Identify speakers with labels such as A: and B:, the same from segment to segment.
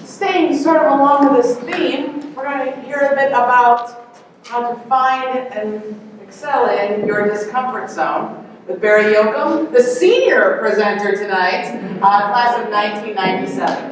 A: Staying sort of along with this theme, we're going to hear a bit about how to find and excel in your discomfort zone with Barrie Yochim, the senior presenter tonight, class of 1997.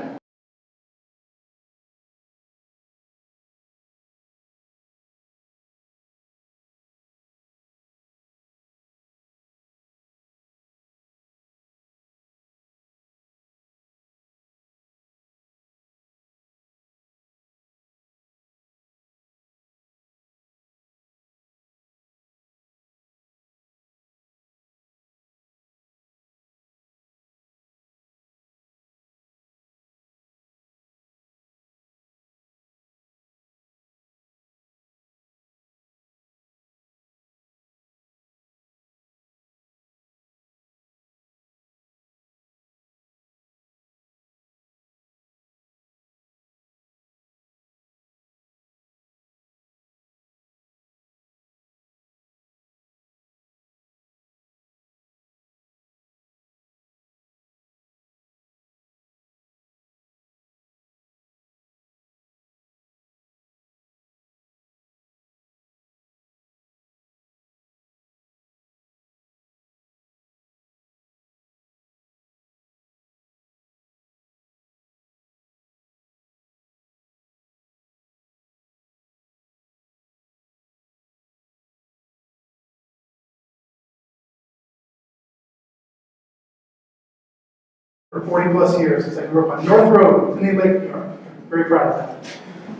B: For 40 plus years, since I grew up on North Road, in Lake, New York. Very proud of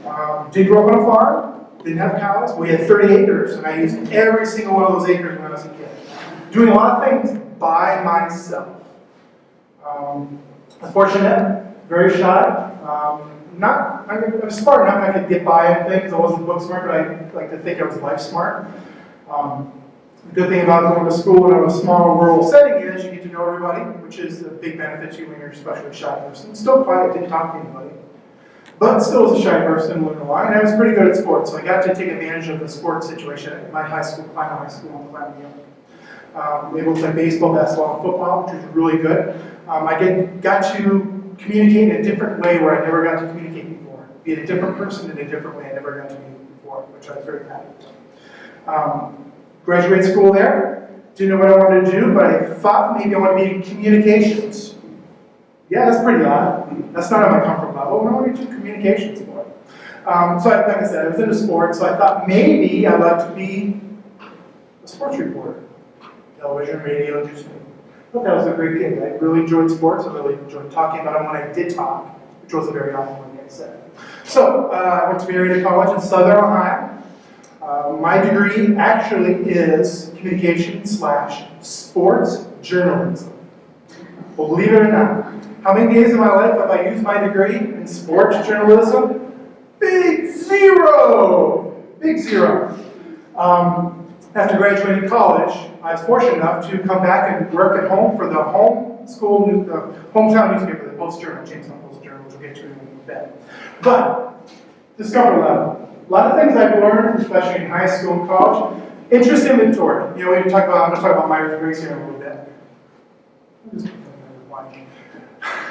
B: that. Did grow up on a farm, didn't have cows. We had 30 acres, and I used every single one of those acres when I was a kid. Doing a lot of things by myself. I'm fortunate, very shy. I'm smart enough I could get by in things. I wasn't book smart, but I like to think I was life smart. The good thing about going to school in a small rural setting is you get to know everybody, which is a big benefit to you when you're especially a shy person. Still quiet, didn't talk to anybody. But still was a shy person, learned a lot, and I was pretty good at sports, so I got to take advantage of the sports situation at my high school, final high school in Barrie Yochim. Able to play baseball, basketball, and football, which was really good. I got to communicate in a different way where I never got to communicate before. Be a different person in a different way I never got to be before, which I was very happy with. Graduate school there. Didn't know what I wanted to do, but I thought maybe I want to be in communications. Yeah, that's pretty odd. That's not on my comfort level. I want to do communications for it. Like I said, I was into sports, so I thought maybe I'd like to be a sports reporter. Television, radio, just me. But that was a great gig. I really enjoyed sports. I really enjoyed talking about them when I did talk, which wasn't very often, like I said. So I went to Barrie College in Southern Ohio. My degree actually is communication/sports journalism. Believe it or not. How many days of my life have I used my degree in sports journalism? Big zero! Big zero. After graduating college, I was fortunate enough to come back and work at home for the hometown newspaper, the Post-Journal, Jamestown Post-Journal, which we'll get to in a bit. But, discovery level. A lot of things I've learned, especially in high school and college. Interest inventory. You know, I'm going to talk about Myers-Briggs here in a little bit.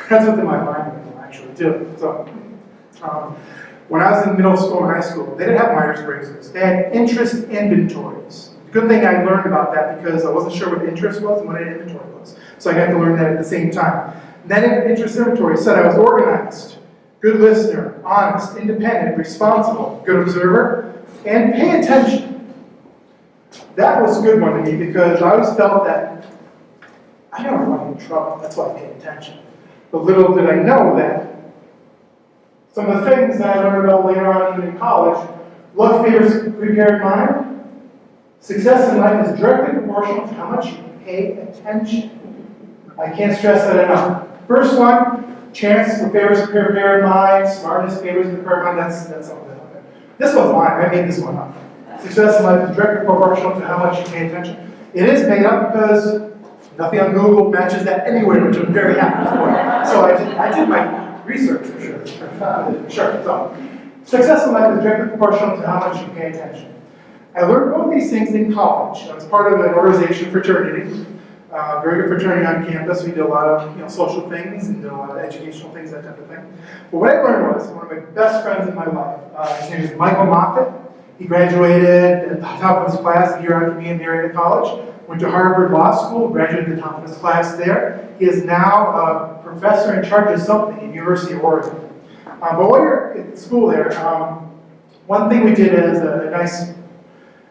B: That's within my mind, actually, too. So, when I was in middle school and high school, they didn't have Myers-Briggs. They had interest inventories. Good thing I learned about that because I wasn't sure what interest was and what an inventory was. So I got to learn that at the same time. That interest inventory said I was organized, good listener, honest, independent, responsible, good observer, and pay attention. That was a good one to me because I always felt that I don't want to get in trouble. That's why I pay attention. But little did I know that some of the things that I learned about later on even in college, luck favors prepared mind. Success in life is directly proportional to how much you pay attention. I can't stress that enough. First one, chance favors prepared mind, smartness favors prepared mind. That's something out there. This one's mine. I made this one up. Success in life is directly proportional to how much you pay attention. It is made up because nothing on Google matches that anywhere, which I'm very happy for. So I did my research for sure. So, success in life is directly proportional to how much you pay attention. I learned both these things in college. I was part of an organization, fraternity. Very good fraternity on campus. We did a lot of social things and did a lot of educational things, that type of thing. But what I learned was one of my best friends in my life. His name is Michael Moffitt. He graduated at the top of his class the year after me and married at college. Went to Harvard Law School, graduated at the top of his class there. He is now a professor in charge of something at University of Oregon. But while you're at school there, one thing we did as a nice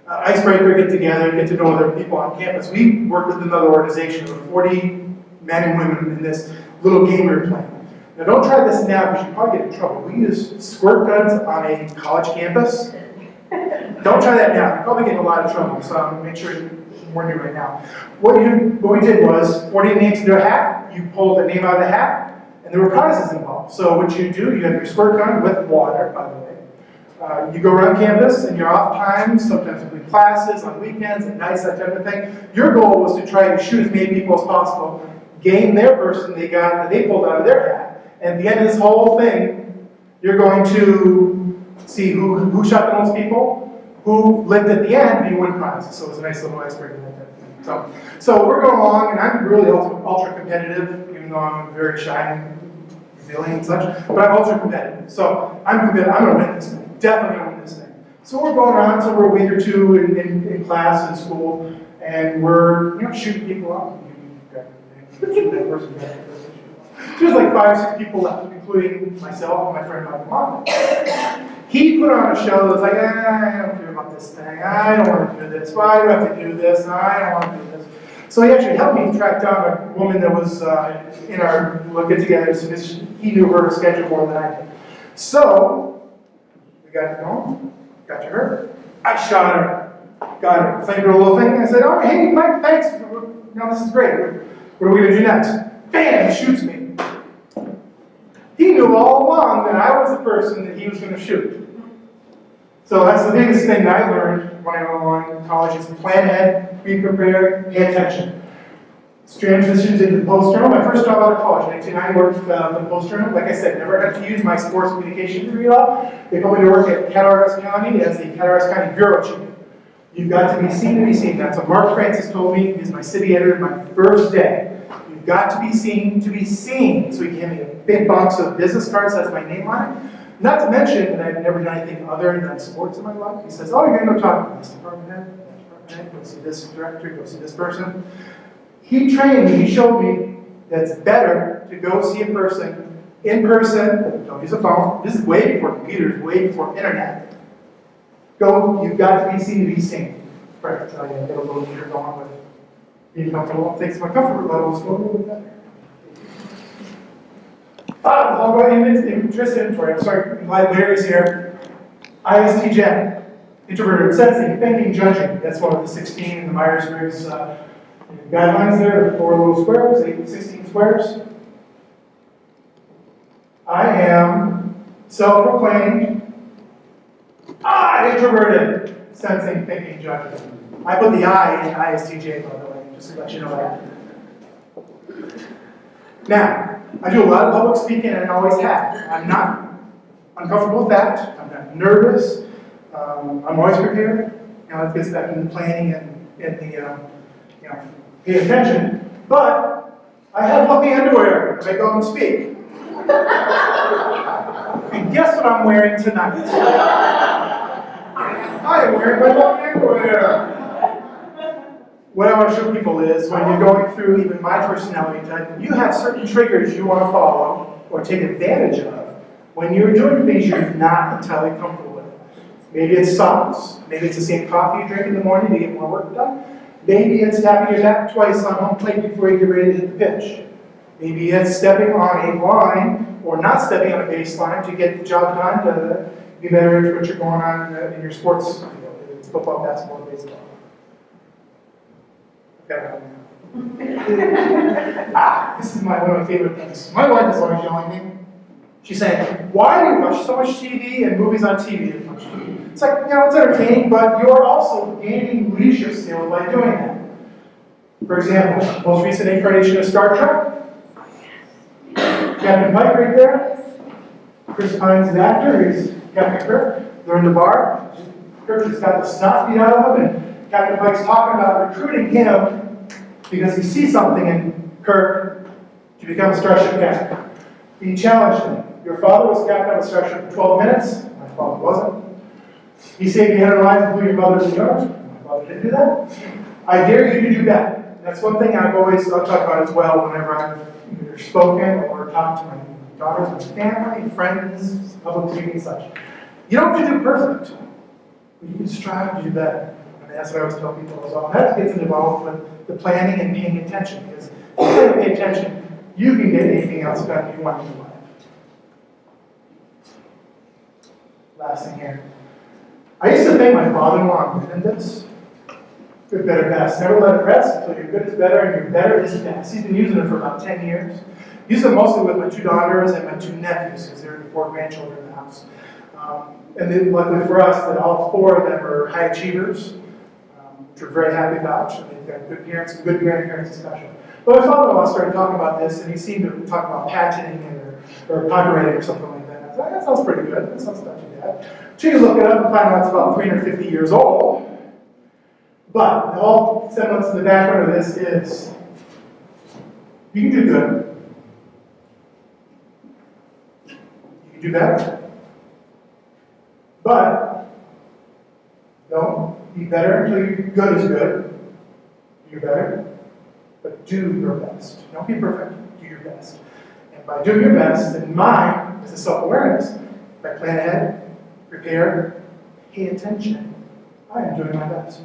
B: icebreaker, get together, get to know other people on campus. We worked with another organization with 40 men and women in this little game we were playing. Now don't try this now because you probably get in trouble. We use squirt guns on a college campus. Don't try that now. You probably get in a lot of trouble, so make sure you warn you right now. What we did was 40 names into a hat. You pulled a name out of the hat, and there were prizes involved. So what you do, you have your squirt gun with water, by the way. You go around campus in your off times, sometimes between classes, on weekends, at nights, that type of thing. Your goal was to try to shoot as many people as possible, gain their person they pulled out of their hat. And at the end of this whole thing, you're going to see who shot the most people, who lived at the end, and you win prizes. So it was a nice little icebreaker, that type of thing. So we're going along, and I'm really ultra competitive, even though I'm very shy and resilient and such, but I'm ultra competitive. So I'm committed. I'm going to win this thing. Definitely going to win this thing. So we're going around, so we're a week or two in class in school, and we're shooting people up. There's like 5 or 6 people left, including myself and my friend Michael Moffitt. He put on a show that was like, I don't care about this thing. I don't want to do this. Why do I have to do this? I don't want to do this. So he actually helped me track down a woman that was in our get together. So he knew her schedule more than I did. So we got home, got to her. I shot her, got her, claimed her little thing. I said, oh, hey, Mike, thanks. This is great. What are we going to do next? Bam, he shoots me. He knew all along that I was the person that he was going to shoot. So that's the biggest thing that I learned when I went along in college is plan ahead, be prepared, pay attention. Transitions into the Post-Journal. My first job out of college, 1999, worked for the Post-Journal. Like I said, never had to use my sports communication degree at all. They put me to work at Cattaraugus County as the Cattaraugus County Bureau Chief. You've got to be seen to be seen. That's what Mark Francis told me. He's my city editor my first day. You've got to be seen to be seen. So he gave me a big box of business cards. That's my name on it. Not to mention that I've never done anything other than sports in my life. He says, oh, you're going to go talk to this department head, that department head, go see this director, go see this person. He trained me, he showed me that it's better to go see a person in person, don't use a phone. This is way before computers, way before internet. You've got to be seen to be seen. Right, so I get a little meter going with being comfortable. Thanks to my comfort level is going a little bit better. I'll go ahead and interest inventory. I'm sorry, I'm glad Larry's here. ISTJ, introverted, sensing, thinking, judging. That's one of the 16 in the Myers-Briggs guidelines there, the 4 little squares, 16 squares. I am self-proclaimed, introverted, sensing, thinking, judging. I put the I in ISTJ, by the way, just to let you know that. Now, I do a lot of public speaking, and I always have. I'm not uncomfortable with that. I'm not nervous. I'm always prepared. It gets back into planning and the pay attention. But I have fluffy underwear when I go and speak. And guess what I'm wearing tonight? I am wearing my fluffy underwear. What I want to show people is when you're going through even my personality type, you have certain triggers you want to follow or take advantage of when you're doing things you're not entirely comfortable with. Maybe it's socks. Maybe it's the same coffee you drink in the morning to get more work done. Maybe it's tapping your back twice on home plate before you get ready to hit the pitch. Maybe it's stepping on a line or not stepping on a baseline to get the job done to be better at what you're going on in your sports field. It's football, basketball, baseball. This is one of my favorite things. My wife is always yelling at me. She's saying, why do you watch so much TV and movies on TV? It's like, it's entertaining, but you're also gaining leadership skills by doing that. For example, most recent incarnation of Star Trek. Captain Pike right there. Chris Pine's an actor, he's Captain Kirk. They're in the bar. Kirk just got the snot beat out of him, and Captain Pike's talking about recruiting him because he sees something in Kirk to become a starship captain. He challenged me. Your father was captain of a starship for 12 minutes. My father wasn't. He saved 800 lives, including your mother's and yours. My father didn't do that. I dare you to do better. That's one thing I'll talk about as well whenever I've either spoken or talked to my daughters, my family, friends, public speaking and such. You don't have to do perfect. You can strive to do better. And that's what I always tell people as well. That gets involved with the planning and paying attention. Because if you don't pay attention, you can get anything else done you want in your life. Last thing here. I used to think my father-in-law did this. Good, better, best. Never let it rest until your good is better and your better is best. He's been using it for about 10 years. Used it mostly with my 2 daughters and my 2 nephews because they're the 4 grandchildren in the house. And then luckily for us that all 4 of them are high achievers, which we're very happy about. And they've got good parents and good grandparents especially. But my father-in-law started talking about this and he seemed to talk about patenting it or copyrighting or something like that. I thought, that sounds pretty good. That sounds not too bad. So you can look it up and find out it's about 350 years old. But the whole semblance in the background of this is you can do good. You can do better. But don't be better until your good is good. Do better. But do your best. Don't be perfect. Do your best. And by doing your best, then mine is a self-awareness. If I plan ahead, prepare, pay attention, I am doing my best.